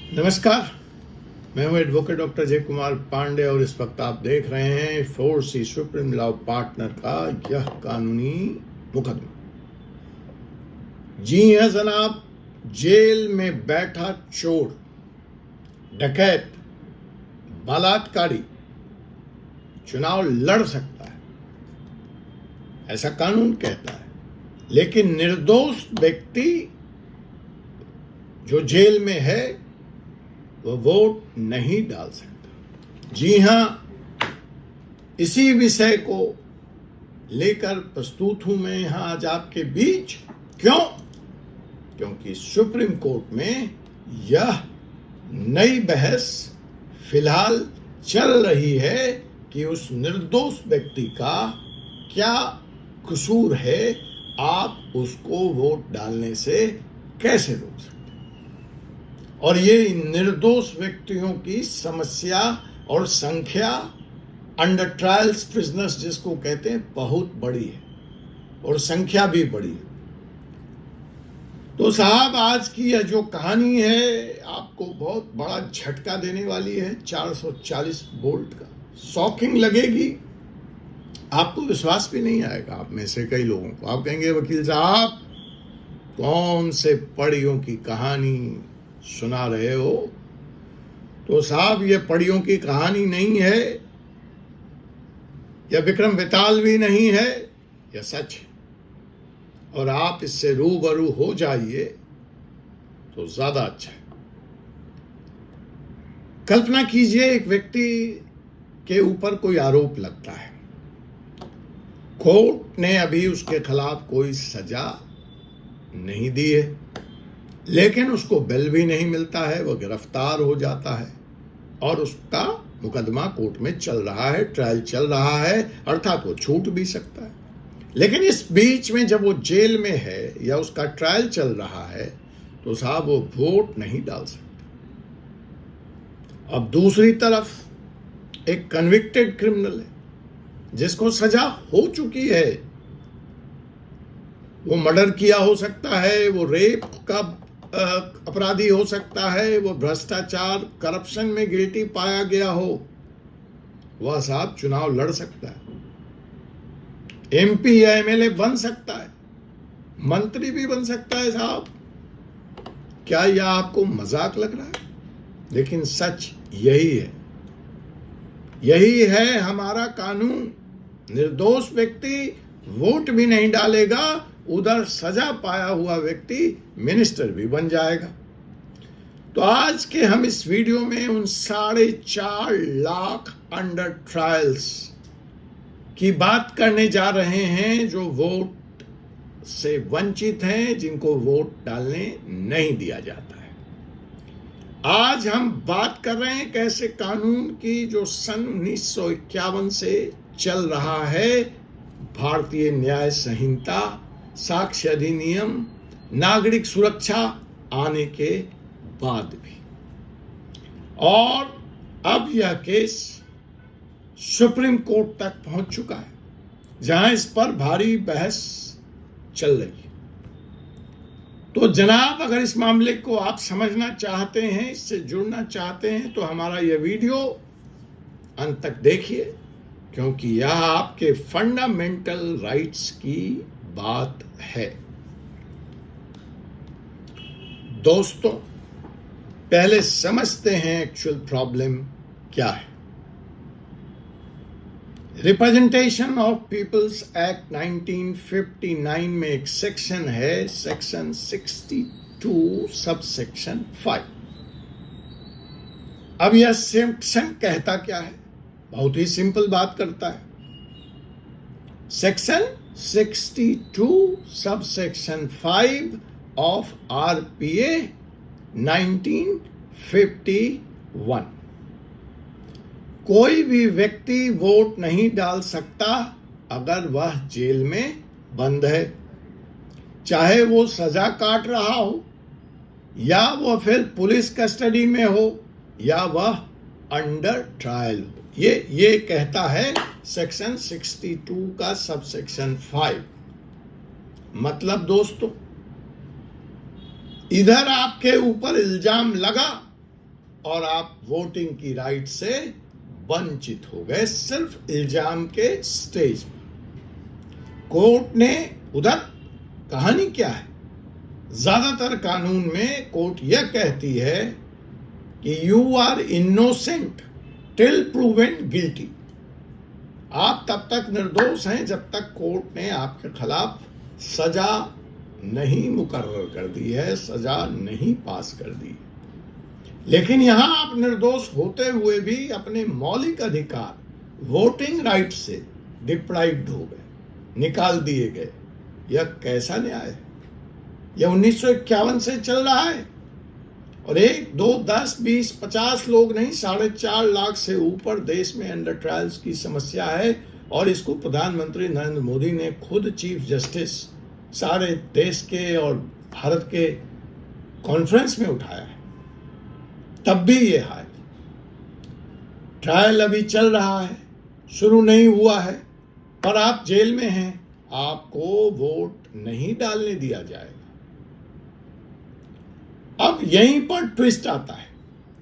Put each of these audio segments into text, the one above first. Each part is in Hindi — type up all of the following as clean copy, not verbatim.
नमस्कार, मैं हूं एडवोकेट डॉक्टर जय कुमार पांडे और इस वक्त आप देख रहे हैं 4C सुप्रीम लॉ पार्टनर का यह कानूनी मुकदमा। जी हां जनाब, जेल में बैठा चोर, डकैत, बलात्कारी चुनाव लड़ सकता है, ऐसा कानून कहता है। लेकिन निर्दोष व्यक्ति जो जेल में है वो वोट नहीं डाल सकता। जी हां, इसी विषय को लेकर प्रस्तुत हूं मैं यहां आज आपके बीच। क्यों? क्योंकि सुप्रीम कोर्ट में यह नई बहस फिलहाल चल रही है कि उस निर्दोष व्यक्ति का क्या कसूर है, आप उसको वोट डालने से कैसे रोक सकते। और ये निर्दोष व्यक्तियों की समस्या और संख्या अंडर ट्रायल्स प्रिजनर्स जिसको कहते हैं बहुत बड़ी है और संख्या भी बड़ी है। तो साहब, आज की यह जो कहानी है आपको बहुत बड़ा झटका देने वाली है। 440 वोल्ट का शॉकिंग लगेगी, आपको विश्वास भी नहीं आएगा। आप में से कई लोगों को आप कहेंगे वकील साहब कौन से पड़ियों की कहानी सुना रहे हो। तो साहब, ये पड़ियों की कहानी नहीं है, यह विक्रम बेताल भी नहीं है, यह सच है। और आप इससे रूबरू हो जाइए तो ज्यादा अच्छा है। कल्पना कीजिए एक व्यक्ति के ऊपर कोई आरोप लगता है, कोर्ट ने अभी उसके खिलाफ कोई सजा नहीं दी है, लेकिन उसको बेल भी नहीं मिलता है, वह गिरफ्तार हो जाता है और उसका मुकदमा कोर्ट में चल रहा है, ट्रायल चल रहा है, अर्थात वो छूट भी सकता है। लेकिन इस बीच में जब वो जेल में है या उसका ट्रायल चल रहा है तो साहब वो वोट नहीं डाल सकता। अब दूसरी तरफ एक कन्विक्टेड क्रिमिनल है जिसको सजा हो चुकी है, वो मर्डर किया हो सकता है, वो रेप का अपराधी हो सकता है, वो भ्रष्टाचार करप्शन में गिल्टी पाया गया हो, वह साहब चुनाव लड़ सकता है, एमपी या एमएलए बन सकता है, मंत्री भी बन सकता है। साहब, क्या यह आपको मजाक लग रहा है? लेकिन सच यही है, यही है हमारा कानून। निर्दोष व्यक्ति वोट भी नहीं डालेगा, उधर सजा पाया हुआ व्यक्ति मिनिस्टर भी बन जाएगा। तो आज के हम इस वीडियो में उन 4.5 लाख अंडर ट्रायल्स की बात करने जा रहे हैं जो वोट से वंचित हैं, जिनको वोट डालने नहीं दिया जाता है। आज हम बात कर रहे हैं एक ऐसे कानून की जो सन 1951 से चल रहा है, भारतीय न्याय संहिता, साक्ष्य अधिनियम, नागरिक सुरक्षा आने के बाद भी। और अब यह केस सुप्रीम कोर्ट तक पहुंच चुका है, जहां इस पर भारी बहस चल रही है। तो जनाब, अगर इस मामले को आप समझना चाहते हैं, इससे जुड़ना चाहते हैं, तो हमारा यह वीडियो अंत तक देखिए, क्योंकि यह आपके फंडामेंटल राइट्स की बात है। दोस्तों, पहले समझते हैं एक्चुअल प्रॉब्लम क्या है। रिप्रेजेंटेशन ऑफ पीपल्स एक्ट 1959 में एक सेक्शन है, सेक्शन 62 सब सेक्शन 5। अब यह सेक्शन कहता क्या है? बहुत ही सिंपल बात करता है। Section 62 sub section 5 of RPA 1951, कोई भी व्यक्ति वोट नहीं डाल सकता अगर वह जेल में बंद है, चाहे वो सजा काट रहा हो, या वह फिर पुलिस कस्टडी में हो, या वह अंडर ट्रायल हो। ये कहता है सेक्शन 62 का सब सेक्शन 5। मतलब दोस्तों, इधर आपके ऊपर इल्जाम लगा और आप वोटिंग की राइट से वंचित हो गए सिर्फ इल्जाम के स्टेज पर। कोर्ट ने उधर कहानी क्या है? ज्यादातर कानून में कोर्ट यह कहती है कि you are innocent till proven guilty. आप तब तक निर्दोष हैं जब तक कोर्ट ने आपके खिलाफ सजा नहीं मुकर्रर कर दी है, सजा नहीं पास कर दी। लेकिन यहां आप निर्दोष होते हुए भी अपने मौलिक अधिकार वोटिंग राइट से डिप्राइव्ड हो गए, निकाल दिए गए। यह कैसा न्याय है? यह 1951 से चल रहा है और 1, 2, 10, 20, 50 लोग नहीं, 4.5 लाख से ऊपर देश में अंडर ट्रायल्स की समस्या है। और इसको प्रधानमंत्री नरेंद्र मोदी ने खुद चीफ जस्टिस सारे देश के और भारत के कॉन्फ्रेंस में उठाया है। तब भी ये हाल, ट्रायल अभी चल रहा है, शुरू नहीं हुआ है, पर आप जेल में हैं, आपको वोट नहीं डालने दिया जाएगा। अब यहीं पर ट्विस्ट आता है।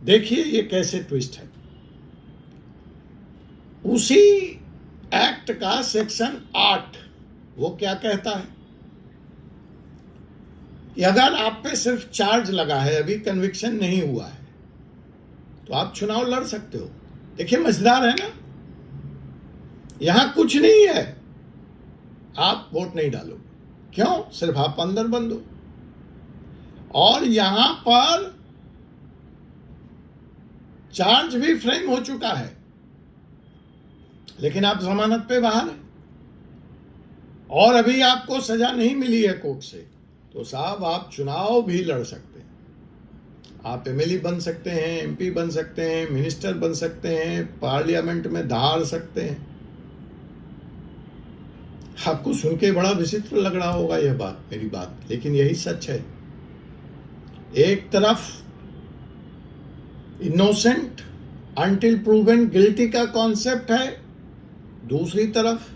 देखिए ये कैसे ट्विस्ट है। उसी एक्ट का सेक्शन 8 वो क्या कहता है कि अगर आप पे सिर्फ चार्ज लगा है, अभी कन्विक्शन नहीं हुआ है, तो आप चुनाव लड़ सकते हो। देखिए मजेदार है ना, यहां कुछ नहीं है, आप वोट नहीं डालो। क्यों? सिर्फ आप अंदर बंद हो। और यहां पर चार्ज भी फ्रेम हो चुका है, लेकिन आप जमानत पे बाहर हैं और अभी आपको सजा नहीं मिली है कोर्ट से, तो साहब आप चुनाव भी लड़ सकते हैं। आप एमएलए बन सकते हैं, एमपी बन सकते हैं, मिनिस्टर बन सकते हैं, पार्लियामेंट में दहाड़ सकते हैं। आपको सुन के बड़ा विचित्र लग रहा होगा यह बात, मेरी बात, लेकिन यही सच है। एक तरफ इनोसेंट अनटिल प्रूवन गिल्टी का कॉन्सेप्ट है, दूसरी तरफ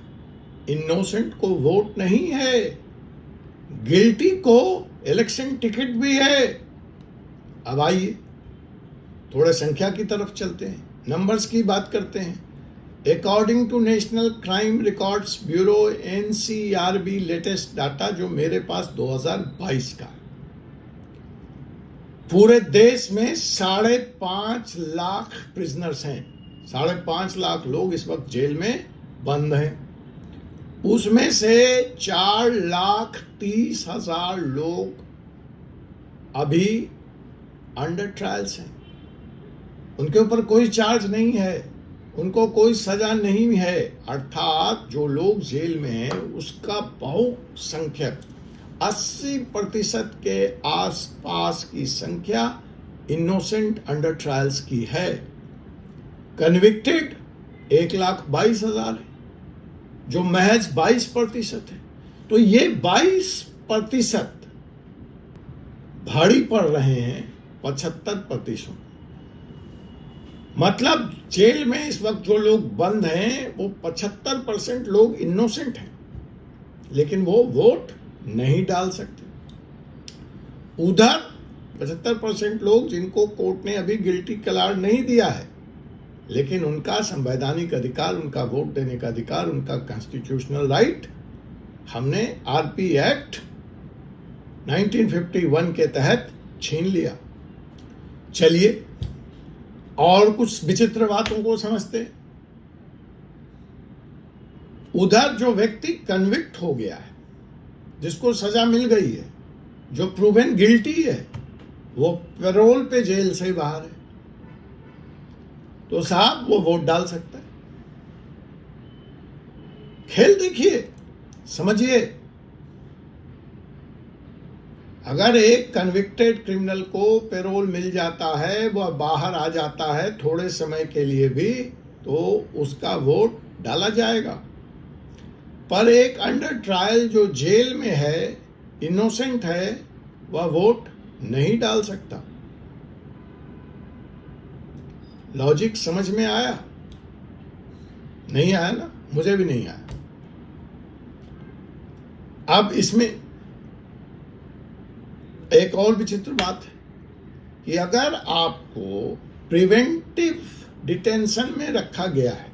इनोसेंट को वोट नहीं है, गिल्टी को इलेक्शन टिकट भी है। अब आइए थोड़ा संख्या की तरफ चलते हैं, नंबर्स की बात करते हैं। According to National Crime Records Bureau NCRB latest data जो मेरे पास 2022 का, पूरे देश में 5.5 लाख प्रिजनर्स हैं। 5.5 लाख लोग इस वक्त जेल में बंद हैं। उसमें से 4,30,000 लोग अभी अंडर ट्रायल्स हैं, उनके ऊपर कोई चार्ज नहीं है, उनको कोई सजा नहीं है। अर्थात जो लोग जेल में हैं उसका बहुसंख्यक 80% के आसपास की संख्या इनोसेंट अंडर ट्रायल्स की है। कन्विक्टेड 1,22,000 है, जो महज 22% है। तो ये 22% भारी पड़ रहे हैं 75%। मतलब जेल में इस वक्त जो लोग बंद हैं वो 75% लोग इनोसेंट हैं, लेकिन वो वोट नहीं डाल सकते। उधर 75% लोग जिनको कोर्ट ने अभी गिल्टी करार नहीं दिया है, लेकिन उनका संवैधानिक अधिकार, उनका वोट देने का अधिकार, उनका कॉन्स्टिट्यूशनल राइट हमने RP एक्ट 1951 के तहत छीन लिया। चलिए और कुछ विचित्र बातों को समझते हैं। उधर जो व्यक्ति कन्विक्ट हो गया है, जिसको सजा मिल गई है, जो प्रूवन गिल्टी है, वो पैरोल पे जेल से बाहर है, तो साहब वो वोट डाल सकता है। खेल देखिए, समझिए। अगर एक कन्विक्टेड क्रिमिनल को पैरोल मिल जाता है, वह बाहर आ जाता है थोड़े समय के लिए भी, तो उसका वोट डाला जाएगा। पर एक अंडर ट्रायल जो जेल में है, इनोसेंट है, वह वोट नहीं डाल सकता। लॉजिक समझ में आया? नहीं आया ना? मुझे भी नहीं आया। अब इसमें एक और विचित्र बात है कि अगर आपको प्रिवेंटिव डिटेंशन में रखा गया है।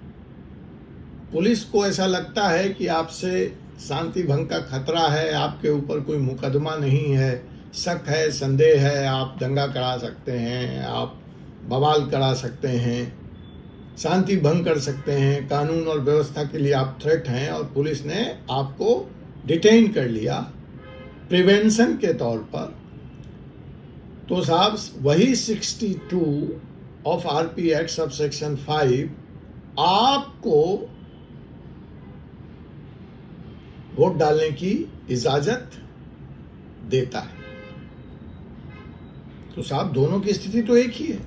पुलिस को ऐसा लगता है कि आपसे शांति भंग का खतरा है, आपके ऊपर कोई मुकदमा नहीं है, शक है, संदेह है, आप दंगा करा सकते हैं, आप बवाल करा सकते हैं, शांति भंग कर सकते हैं, कानून और व्यवस्था के लिए आप थ्रेट हैं, और पुलिस ने आपको डिटेन कर लिया प्रिवेंशन के तौर पर। तो साहब वही 62 of RP act sub section 5 आपको वोट डालने की इजाजत देता है। तो साहब दोनों की स्थिति तो एक ही है,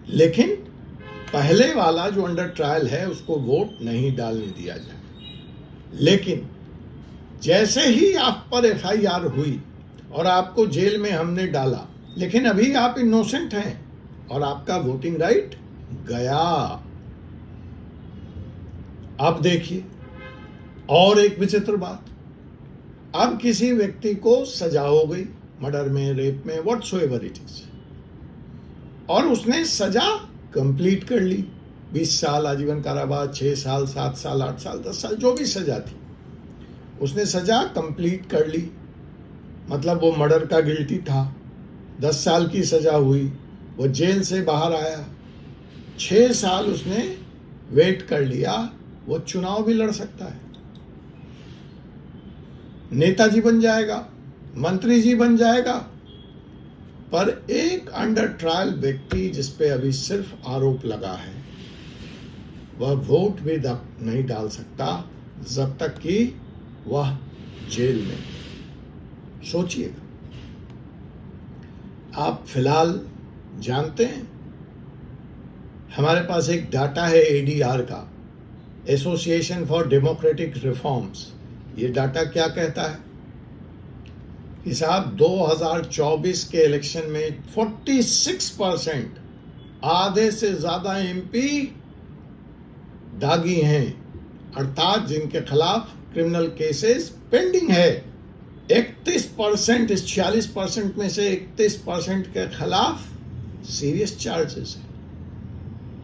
लेकिन पहले वाला जो अंडर ट्रायल है उसको वोट नहीं डालने दिया जाए। लेकिन जैसे ही आप पर एफआईआर हुई और आपको जेल में हमने डाला, लेकिन अभी आप इनोसेंट हैं और आपका वोटिंग राइट गया। अब देखिए और एक विचित्र बात, अब किसी व्यक्ति को सजा हो गई मर्डर में, रेप में, व्हाटसोएवर इट इज, और उसने सजा कंप्लीट कर ली। 20 साल आजीवन कारावास, 6 साल, 7 साल, 8 साल, 10 साल, जो भी सजा थी उसने सजा कंप्लीट कर ली। मतलब वो मर्डर का गिल्टी था, 10 साल की सजा हुई, वो जेल से बाहर आया, 6 साल उसने वेट कर लिया, वो चुनाव भी लड़ सकता है, नेताजी बन जाएगा, मंत्री जी बन जाएगा। पर एक अंडर ट्रायल व्यक्ति जिसपे अभी सिर्फ आरोप लगा है, वह वोट भी नहीं डाल सकता जब तक कि वह जेल में। सोचिएगा, आप फिलहाल जानते हैं हमारे पास एक डाटा है एडीआर का, एसोसिएशन फॉर डेमोक्रेटिक रिफॉर्म्स। ये डाटा क्या कहता है कि साहब 2024 के इलेक्शन में 46%, आधे से ज्यादा एमपी दागी हैं, अर्थात जिनके खिलाफ क्रिमिनल केसेस पेंडिंग है। 31% इस 46% में से 31% के खिलाफ सीरियस चार्जेस हैं,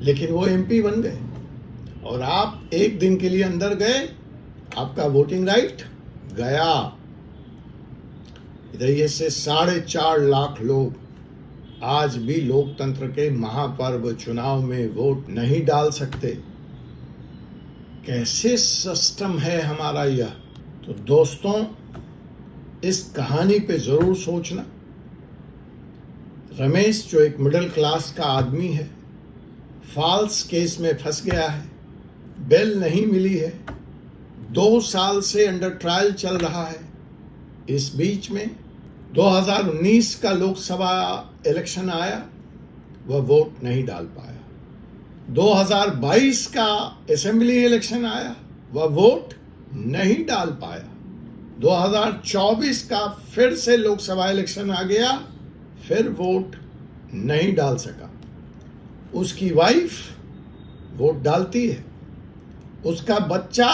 लेकिन वो एमपी बन गए। और आप एक दिन के लिए अंदर गए, आपका वोटिंग राइट गया। इधर से 4.5 लाख लोग आज भी लोकतंत्र के महापर्व चुनाव में वोट नहीं डाल सकते। कैसे सिस्टम है हमारा यह। तो दोस्तों, इस कहानी पे जरूर सोचना। रमेश जो एक मिडिल क्लास का आदमी है, फॉल्स केस में फंस गया है, बेल नहीं मिली है, 2 साल से अंडर ट्रायल चल रहा है। इस बीच में 2019 का लोकसभा इलेक्शन आया, वह वोट नहीं डाल पाया। 2022 का असेंबली इलेक्शन आया, वह वोट नहीं डाल पाया। 2024 का फिर से लोकसभा इलेक्शन आ गया, फिर वोट नहीं डाल सका। उसकी वाइफ वोट डालती है, उसका बच्चा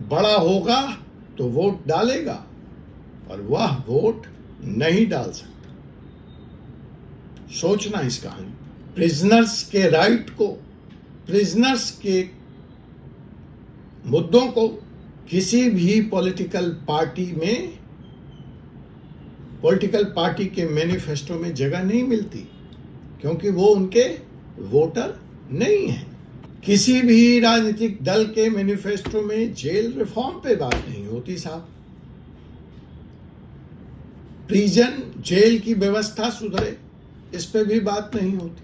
बड़ा होगा तो वोट डालेगा, और वह वोट नहीं डाल सकता। सोचना इस कहानी। प्रिजनर्स के राइट को, प्रिजनर्स के मुद्दों को किसी भी पॉलिटिकल पार्टी के मैनिफेस्टो में जगह नहीं मिलती, क्योंकि वो उनके वोटर नहीं हैं। किसी भी राजनीतिक दल के मैनिफेस्टो में जेल रिफॉर्म पे बात नहीं होती साहब। प्रिजन जेल की व्यवस्था सुधरे, इस पे भी बात नहीं होती।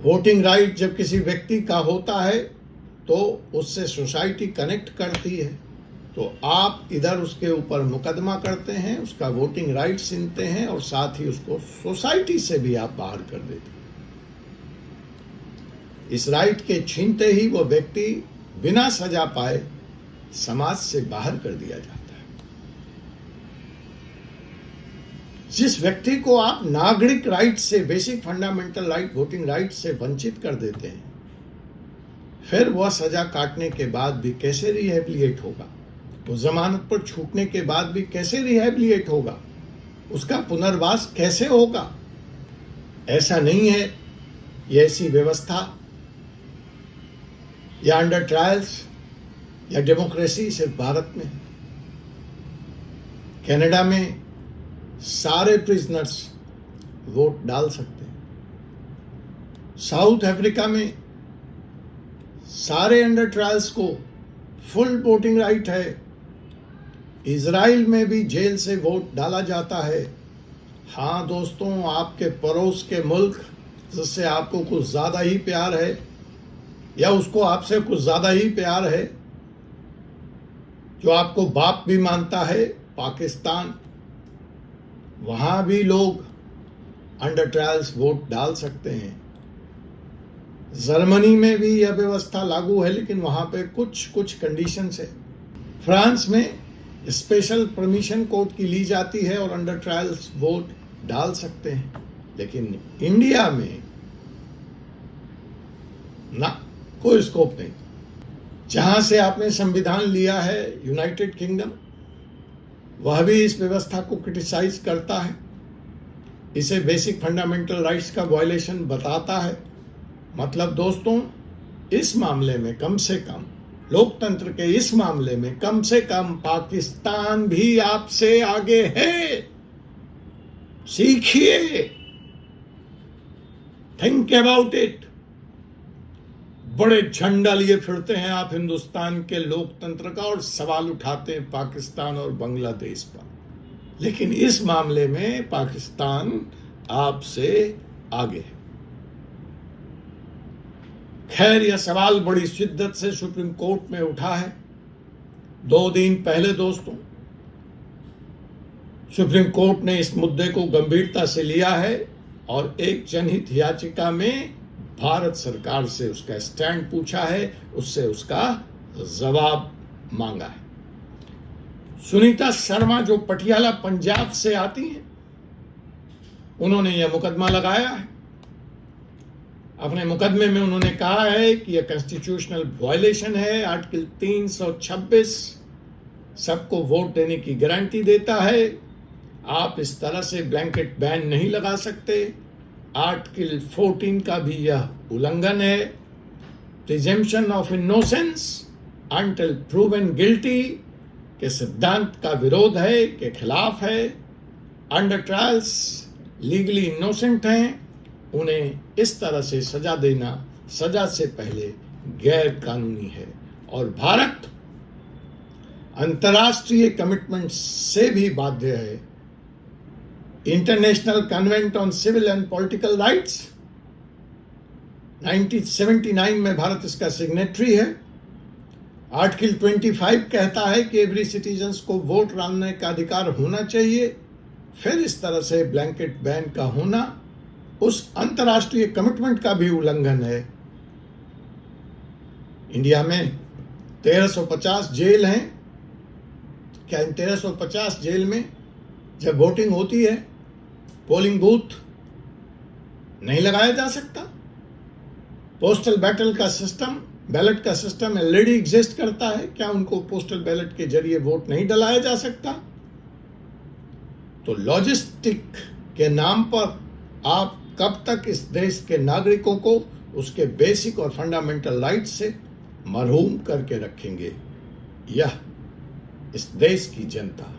वोटिंग राइट जब किसी व्यक्ति का होता है तो उससे सोसाइटी कनेक्ट करती है, तो आप इधर उसके ऊपर मुकदमा करते हैं, उसका वोटिंग राइट छीनते हैं, और साथ ही उसको सोसाइटी से भी आप बाहर कर देते हैं। इस राइट के छीनते ही वो व्यक्ति बिना सजा पाए समाज से बाहर कर दिया जाता है। जिस व्यक्ति को आप नागरिक राइट से, basic fundamental right, voting right से वंचित कर देते हैं, फिर वह सजा काटने के बाद भी कैसे रिहेबिलिटेट होगा, वो जमानत पर छूटने के बाद भी कैसे रिहैबिलिटेट होगा, उसका पुनर्वास कैसे होगा? ऐसा नहीं है ये ऐसी व्यवस्था या अंडर ट्रायल्स या डेमोक्रेसी सिर्फ भारत में। कनाडा में सारे प्रिजनर्स वोट डाल सकते हैं। साउथ अफ्रीका में सारे अंडर ट्रायल्स को फुल वोटिंग राइट है। इजराइल में भी जेल से वोट डाला जाता है। हाँ दोस्तों, आपके पड़ोस के मुल्क जिससे आपको कुछ ज्यादा ही प्यार है या उसको आपसे कुछ ज्यादा ही प्यार है, जो आपको बाप भी मानता है, पाकिस्तान, वहां भी लोग अंडर ट्रायल्स वोट डाल सकते हैं। जर्मनी में भी यह व्यवस्था लागू है, लेकिन वहां पे कुछ कंडीशंस है। फ्रांस में स्पेशल परमिशन कोर्ट की ली जाती है और अंडर ट्रायल्स वोट डाल सकते हैं। लेकिन इंडिया में ना, कोई स्कोप नहीं। जहां से आपने संविधान लिया है, यूनाइटेड किंगडम, वह भी इस व्यवस्था को क्रिटिसाइज करता है, इसे बेसिक फंडामेंटल राइट्स का वायलेशन बताता है। मतलब दोस्तों, इस मामले में कम से कम, लोकतंत्र के इस मामले में कम से कम पाकिस्तान भी आपसे आगे है। सीखिए, थिंक अबाउट इट। बड़े झंडा लिए फिरते हैं आप हिंदुस्तान के लोकतंत्र का और सवाल उठाते हैं पाकिस्तान और बांग्लादेश पर, लेकिन इस मामले में पाकिस्तान आपसे आगे है। खैर, यह सवाल बड़ी शिद्दत से सुप्रीम कोर्ट में उठा है। 2 दिन पहले दोस्तों, सुप्रीम कोर्ट ने इस मुद्दे को गंभीरता से लिया है और एक जनहित याचिका में भारत सरकार से उसका स्टैंड पूछा है, उससे उसका जवाब मांगा है। सुनीता शर्मा, जो पटियाला पंजाब से आती हैं, उन्होंने यह मुकदमा लगाया है। अपने मुकदमे में उन्होंने कहा है कि यह कॉन्स्टिट्यूशनल वायलेशन है। आर्टिकल 326 सबको वोट देने की गारंटी देता है। आप इस तरह से ब्लैंकेट बैन नहीं लगा सकते। आर्टिकल 14 का भी यह उल्लंघन है। Presumption of innocence until proven guilty के सिद्धांत का विरोध है, के खिलाफ है। अंडर ट्रायल्स लीगली इनोसेंट हैं, उन्हें इस तरह से सजा देना सजा से पहले गैर कानूनी है। और भारत अंतर्राष्ट्रीय कमिटमेंट से भी बाध्य है। International Convent on Civil and Political Rights 1979 में भारत इसका सिग्नेटरी है। आर्टिकल 25 कहता है कि एवरी सिटीजन्स को वोट डालने का अधिकार होना चाहिए। फिर इस तरह से ब्लैंकेट बैन का होना उस अंतर्राष्ट्रीय कमिटमेंट का भी उल्लंघन है। इंडिया में 1350 जेल हैं। क्या इन 1350 जेल में जब वोटिंग होती है, पोलिंग बूथ नहीं लगाया जा सकता? पोस्टल बैलेट का सिस्टम ऑलरेडी एग्जिस्ट करता है। क्या उनको पोस्टल बैलेट के जरिए वोट नहीं डलाया जा सकता? तो लॉजिस्टिक के नाम पर आप कब तक इस देश के नागरिकों को उसके बेसिक और फंडामेंटल राइट से महरूम करके रखेंगे? यह इस देश की जनता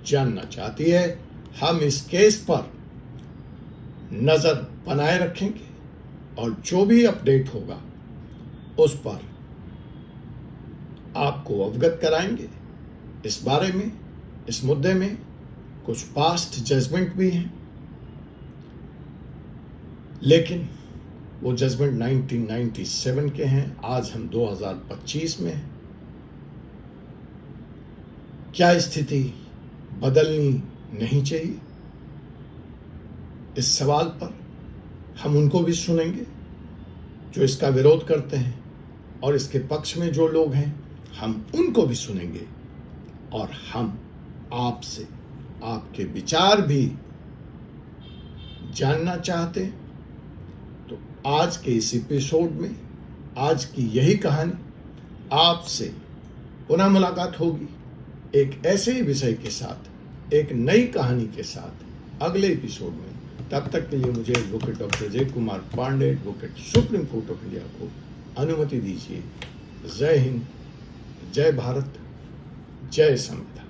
जानना चाहती है। हम इस केस पर नजर बनाए रखेंगे और जो भी अपडेट होगा उस पर आपको अवगत कराएंगे। इस बारे में, इस मुद्दे में कुछ पास्ट जजमेंट भी हैं, लेकिन वो जजमेंट 1997 के हैं। आज हम 2025 में हैं। क्या स्थिति बदलनी नहीं चाहिए? इस सवाल पर हम उनको भी सुनेंगे जो इसका विरोध करते हैं, और इसके पक्ष में जो लोग हैं हम उनको भी सुनेंगे। और हम आपसे आपके विचार भी जानना चाहते हैं। तो आज के इस एपिसोड में, आज की यही कहानी, आपसे पुनः मुलाकात होगी एक ऐसे ही विषय के साथ, एक नई कहानी के साथ अगले एपिसोड में। तब तक के लिए मुझे advocate doctor Ajay Kumar Pandey, advocate Supreme Court of India को अनुमति दीजिए। जय हिंद, जय भारत, जय संविधान।